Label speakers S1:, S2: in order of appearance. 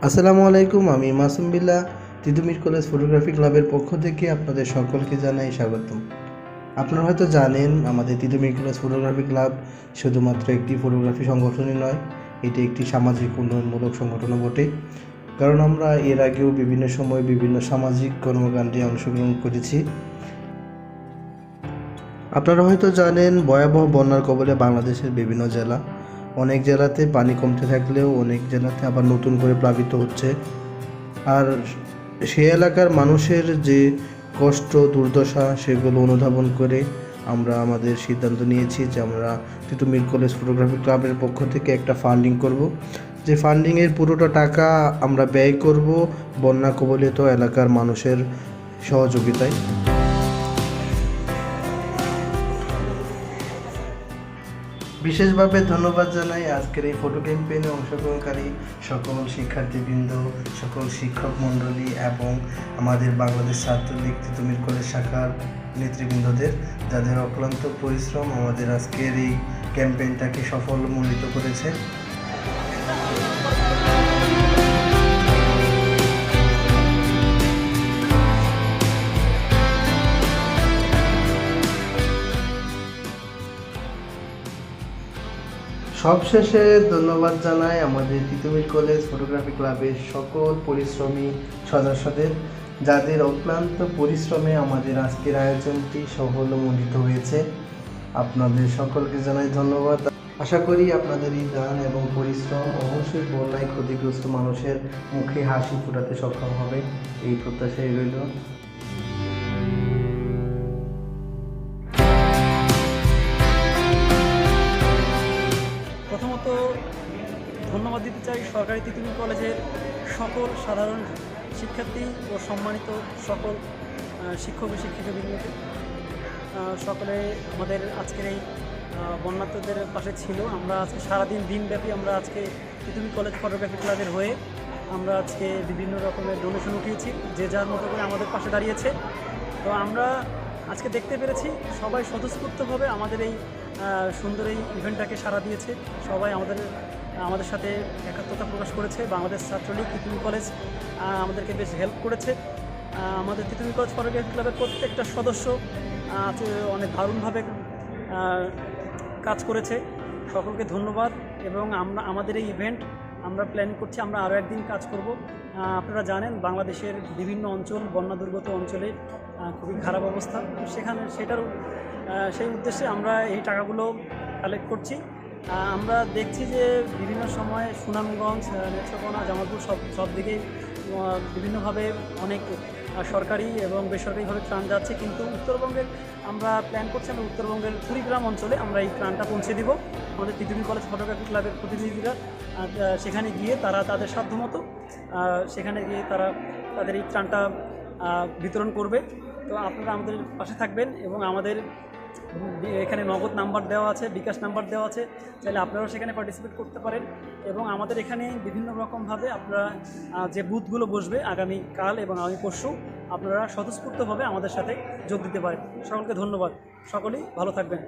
S1: আসসালামু আলাইকুম, আমি মাসুম বিল্লাহ। তিতুমির কলেজ ফটোগ্রাফি ক্লাবের পক্ষ থেকে আপনাদের সকলকে জানাই স্বাগতম। আপনারা হয়তো জানেন, আমাদের তিতুমির কলেজ ফটোগ্রাফি ক্লাব শুধুমাত্র একটি ফটোগ্রাফি সংগঠনই নয়, এটি একটি সামাজিক উন্নয়নমূলক সংগঠনও বটে। কারণ আমরা এর আগেও বিভিন্ন সময় বিভিন্ন সামাজিক কর্মকাণ্ডে অংশগ্রহণ করেছি। আপনারা হয়তো জানেন, ভয়াবহ বন্যার কবলে বাংলাদেশের বিভিন্ন জেলা, অনেক জেলাতে পানি কমতে থাকলেও অনেক জেলাতে আবার নতুন করে প্লাবিত হচ্ছে। আর সে এলাকার মানুষের যে কষ্ট দুর্দশা সেগুলো অনুধাবন করে আমরা আমাদের সিদ্ধান্ত নিয়েছি যে আমরা তিতুমির কলেজ ফটোগ্রাফি ক্লাবের পক্ষ থেকে একটা ফান্ডিং করব, যে ফান্ডিংয়ের পুরোটা টাকা আমরা ব্যয় করব বন্যা কবলিত এলাকার মানুষের সহযোগিতায়। বিশেষভাবে ধন্যবাদ জানাই আজকের এই ফটো ক্যাম্পেইনে অংশগ্রহণকারী সকল শিক্ষার্থীবৃন্দ, সকল শিক্ষক মণ্ডলী এবং আমাদের বাংলাদেশ ছাত্রলীগ তিতুমির কলেজ শাখার নেতৃবৃন্দদের, যাদের অক্লান্ত পরিশ্রম আমাদের আজকের এই ক্যাম্পেইনটাকে সফলমণ্ডিত করেছে। সবশেষে ধন্যবাদ জানাই আমাদের তিতুমির কলেজ ফটোগ্রাফি ক্লাবের সকল পরিশ্রমী সদস্যদের, যাদের অক্লান্ত পরিশ্রমে আমাদের আজকের আয়োজনটি সফলমণ্ডিত হয়েছে। আপনাদের সকলকে জানাই ধন্যবাদ। আশা করি আপনাদের এই দান এবং পরিশ্রম অবশ্যই বন্যায় ক্ষতিগ্রস্ত মানুষের মুখে হাসি ফোটাতে সক্ষম হবে, এই প্রত্যাশাই রইল।
S2: প্রথমত ধন্যবাদ দিতে চাই সরকারি তিতুমির কলেজের সকল সাধারণ শিক্ষার্থী ও সম্মানিত সকল শিক্ষক ও শিক্ষিকাবৃন্দকে। সকলে আমাদের আজকের এই বন্যার্তদের পাশে ছিল। আমরা আজকে সারাদিন দিনব্যাপী আমরা আজকে তিতুমির কলেজ ফটোগ্রাফি ক্লাবের হয়ে আমরা আজকে বিভিন্ন রকমের ডোনেশন উঠিয়েছি, যে যার মতো করে আমাদের পাশে দাঁড়িয়েছে। তো আমরা আজকে দেখতে পেরেছি সবাই স্বতঃস্ফূর্তভাবে আমাদের এই সুন্দর এই ইভেন্টটাকে সাড়া দিয়েছে। সবাই আমাদের সাথে একাত্মতা প্রকাশ করেছে। বাংলাদেশ ছাত্রলীগ তিতুমির কলেজ আমাদেরকে বেশ হেল্প করেছে। আমাদের তিতুমির কলেজ ফটোগ্রাফি ক্লাবের প্রত্যেকটা সদস্য অনেক দারুণভাবে কাজ করেছে। সকলকে ধন্যবাদ। এবং আমাদের এই ইভেন্ট আমরা প্ল্যান করছি, আমরা আরও একদিন কাজ করব। আপনারা জানেন বাংলাদেশের বিভিন্ন অঞ্চল বন্যা দুর্গত অঞ্চলে খুবই খারাপ অবস্থা, সেই উদ্দেশ্যে আমরা এই টাকাগুলো কালেক্ট করছি। আমরা দেখছি যে বিভিন্ন সময় সুনামগঞ্জ, নেত্রকোনা, জামালপুর সব দিকেই বিভিন্নভাবে অনেক সরকারি এবং বেসরকারিভাবে ত্রাণ যাচ্ছে, কিন্তু উত্তরবঙ্গের আমরা প্ল্যান করছি আমরা উত্তরবঙ্গের কুড়িগ্রাম অঞ্চলে আমরা এই ত্রাণটা পৌঁছে দিব। আমাদের তিতুমির কলেজ ফটোগ্রাফি ক্লাবের প্রতিনিধিরা সেখানে গিয়ে তারা তাদের সাধ্যমতো সেখানে গিয়ে তারা তাদের এই ত্রাণটা বিতরণ করবে। তো আপনারা আমাদের পাশে থাকবেন এবং আমাদের এখানে নগদ নাম্বার দেওয়া আছে, বিকাশ নাম্বার দেওয়া আছে, চাইলে আপনারাও সেখানে পার্টিসিপেট করতে পারেন। এবং আমাদের এখানে বিভিন্ন রকমভাবে আপনারা যে বুথগুলো বসবে আগামীকাল এবং আগামী পরশু, আপনারা স্বতঃস্ফূর্তভাবে আমাদের সাথে যোগ দিতে পারেন। সকলকে ধন্যবাদ, সকলেই ভালো থাকবেন।